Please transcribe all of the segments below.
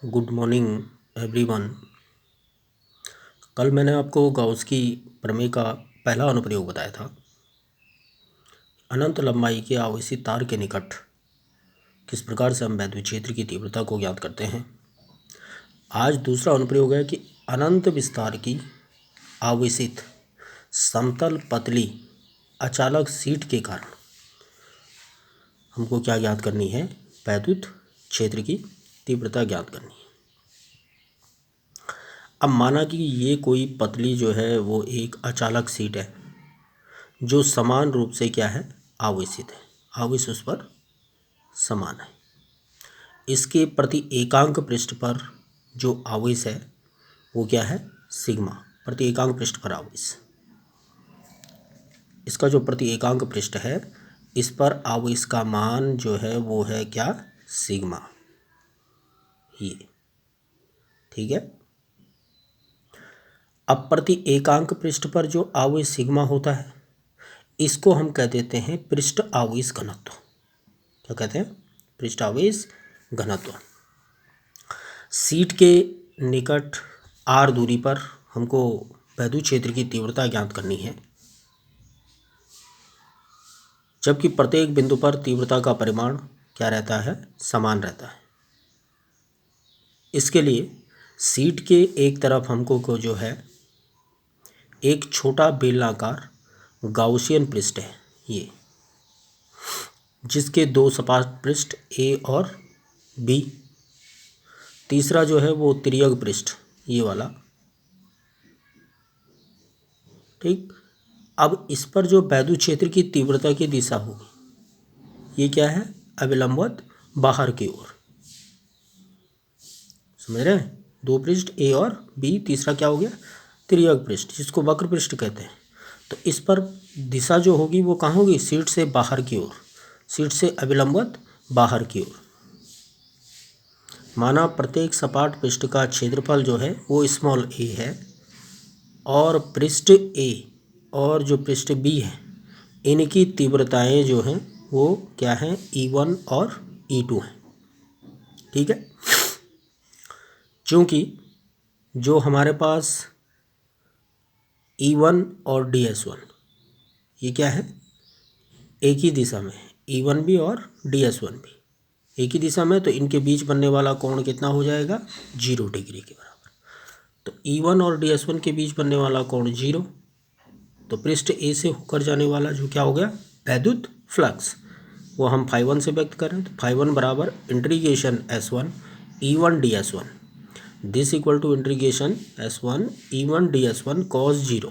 Good morning everyone. कल मैंने आपको गाउस की प्रमेय का पहला अनुप्रयोग बताया था। अनंत लंबाई के आवेशी तार के निकट किस प्रकार से हम वैद्युत क्षेत्र की तीव्रता को ज्ञात करते हैं। आज दूसरा अनुप्रयोग है कि अनंत विस्तार की आवेशित समतल पतली अचालक शीट के कारण हमको क्या ज्ञात करनी है, वैद्युत क्षेत्र की तीव्रता ज्ञात करनी है। अब माना कि ये कोई पतली जो है वो एक अचालक शीट है जो समान रूप से क्या है, आवेशित है, आवेश उस पर समान है। इसके प्रति एकांक पृष्ठ पर जो आवेश है वो क्या है, सिग्मा, प्रति एकांक पृष्ठ पर आवेश। इसका जो प्रति एकांक पृष्ठ है इस पर आवेश का मान जो है वो है क्या, सिग्मा। ये ठीक है। अब प्रति एकांक पृष्ठ पर जो आवेश सिग्मा होता है इसको हम कह देते हैं पृष्ठ आवेश घनत्व। क्या कहते हैं, पृष्ठ आवेश घनत्व। शीट के निकट r दूरी पर हमको वैद्युत क्षेत्र की तीव्रता ज्ञात करनी है, जबकि प्रत्येक बिंदु पर तीव्रता का परिमाण क्या रहता है, समान रहता है। इसके लिए शीट के एक तरफ हमको को जो है एक छोटा बेलनाकार गाउसियन पृष्ठ है ये, जिसके दो सपाट पृष्ठ A और B, तीसरा जो है वो तिर्यक पृष्ठ ये वाला। ठीक। अब इस पर जो वैद्युत क्षेत्र की तीव्रता की दिशा होगी ये क्या है, अविलंबवत बाहर की ओर। समझ रहे हैं, दो पृष्ठ A और B, तीसरा क्या हो गया, तिर्यक पृष्ठ जिसको वक्र पृष्ठ कहते हैं। तो इस पर दिशा जो होगी वो कहाँ होगी, शीट से बाहर की ओर, शीट से अविलंबवत बाहर की ओर। माना प्रत्येक सपाट पृष्ठ का क्षेत्रफल जो है वो स्मॉल a है और पृष्ठ A और जो पृष्ठ B है इनकी तीव्रताएं जो हैं वो क्या हैं, E1 और E2 हैं। ठीक है। चूँकि जो हमारे पास E1 और DS1 ये क्या है, एक ही दिशा में, E1 भी और DS1 भी एक ही दिशा में, तो इनके बीच बनने वाला कोण कितना हो जाएगा, 0 डिग्री के बराबर। तो E1 और DS1 के बीच बनने वाला कोण 0, तो पृष्ठ A से होकर जाने वाला जो क्या हो गया, वैद्युत फ्लक्स, वो हम φ1 से व्यक्त करें तो φ1 बराबर integration S1 E1 DS1 this equal to integration S1 E1 DS1 cos 0।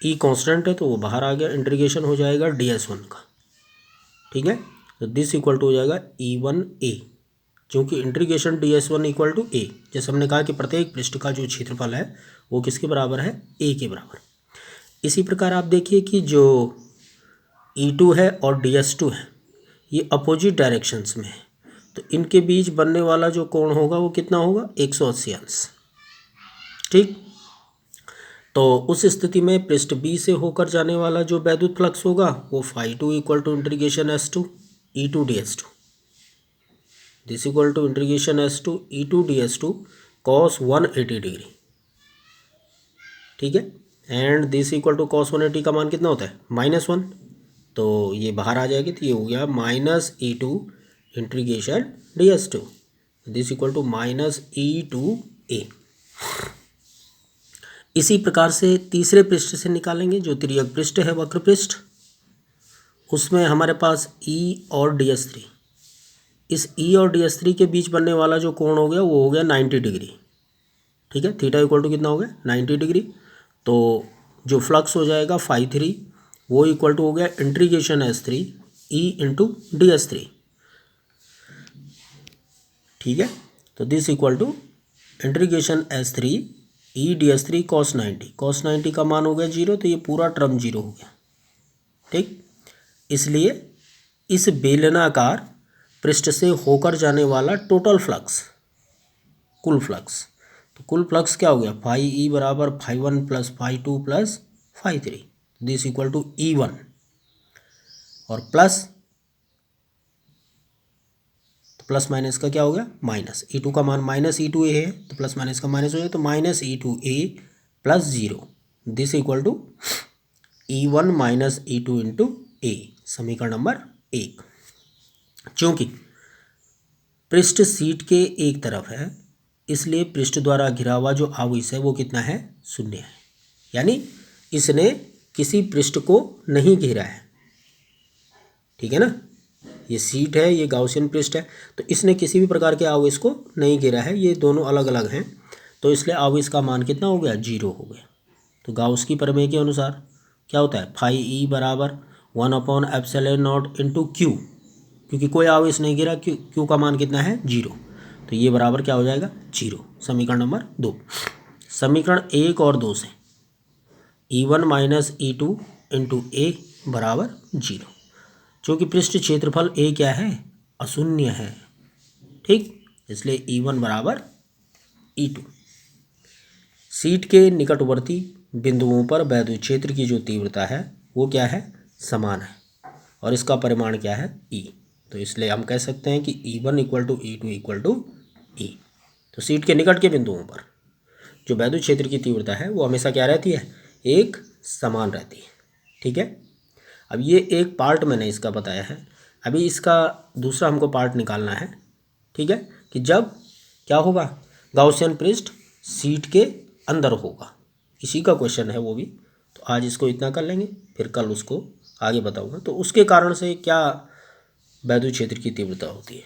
E constant है तो वो बाहर आ गया, इंटीग्रेशन हो जाएगा DS1 का। ठीक है, तो दिस इक्वल टू हो जाएगा E1A, क्योंकि integration DS1 equal to A, जैसे हमने कहा कि प्रत्येक पृष्ठ का जो क्षेत्रफल है वो किसके बराबर है, A के बराबर। इसी प्रकार आप देखिए कि जो E2 है और DS2 है ये अपोजिट डायरेक्शंस में है, तो इनके बीच बनने वाला जो कोण होगा वो कितना होगा, 180 अंश। ठीक। तो उस स्थिति में पृष्ठ B से होकर जाने वाला जो वैद्युत फ्लक्स होगा वो φ2 equal to integration S2 E2 DS2 this equal to integration S2 E2 DS2 cos 180 degree. ठीक है, and this equal to cos 180 का मान कितना होता है, -1, तो ये बाहर आ जाएगी, तो ये हो गया -E2 integration DS2 this equal to -E2A। इसी प्रकार से तीसरे पृष्ठ से निकालेंगे जो तिर्यक पृष्ठ है, वक्र पृष्ठ, उसमें हमारे पास E और DS3, इस E और DS3 के बीच बनने वाला जो कोण हो गया वो हो गया 90 डिग्री। ठीक है, थीटा इक्वल टू कितना हो गया, 90 डिग्री। तो जो फ्लक्स हो जाएगा φ3 वो इक्वल टू हो गया integration S3 E into DS3। ठीक है, तो this equal to integration S3 E DS3 cos 90 का मान हो गया 0, तो ये पूरा टर्म 0 हो गया। ठीक, इसलिए इस बेलनाकार पृष्ठ से होकर जाने वाला टोटल फ्लक्स, कुल फ्लक्स, तो कुल फ्लक्स क्या हो गया, φE बराबर φ1 plus φ2 plus φ3 this equal to E1 और प्लस प्लस माइनस का क्या हो गया माइनस, E2 का मान माइनस E2A है तो प्लस माइनस का माइनस हो जाए तो minus E2A plus 0 this equal to E1 minus E2 into A, समीकरण नंबर 1। चूँकि पृष्ठ सीट के एक तरफ है इसलिए पृष्ठ द्वारा घिरा हुआ जो आवेश है वो कितना है, 0 है। यानी इसने किसी पृष्ठ को नहीं घेरा है, ठीक है ना। ये सीट है, ये गाउसियन पृष्ठ है, तो इसने किसी भी प्रकार के आवेश को नहीं घेरा है, ये दोनों अलग अलग हैं, तो इसलिए आवेश का मान कितना हो गया, 0 हो गया। तो गाउस की प्रमेय के अनुसार क्या होता है, फाई ई बराबर 1/ε0 इंटू क्यू, क्योंकि कोई आवेश नहीं गिरा, क्यू का मान कितना है 0, तो ये बराबर क्या हो जाएगा 0। समीकरण नंबर 2। समीकरण 1 और 2 से E1 माइनस E2 इंटू ए बराबर 0। चूँकि पृष्ठ क्षेत्रफल ए क्या है, अशून्य है, ठीक, इसलिए E1 बराबर E2। सीट के निकटवर्ती बिंदुओं पर वैद्युत क्षेत्र की जो तीव्रता है वो क्या है, समान है, और इसका परिमाण क्या है E। तो इसलिए हम कह सकते हैं कि E1 equal to E2 equal to E। तो सीट के निकट के बिंदुओं पर जो वैद्युत क्षेत्र की तीव्रता है वो हमेशा क्या रहती है, एक समान रहती है, ठीक है। अब ये एक पार्ट मैंने इसका बताया है, अभी इसका दूसरा हमको पार्ट निकालना है, ठीक है, कि जब क्या होगा, गाउसियन पृष्ठ सीट के अंदर होगा, इसी का क्वेश्चन है वो भी। तो आज इसको इतना कर लेंगे, फिर कल उसको आगे बताऊंगा। तो उसके कारण से क्या वैद्युत क्षेत्र की तीव्रता होती है।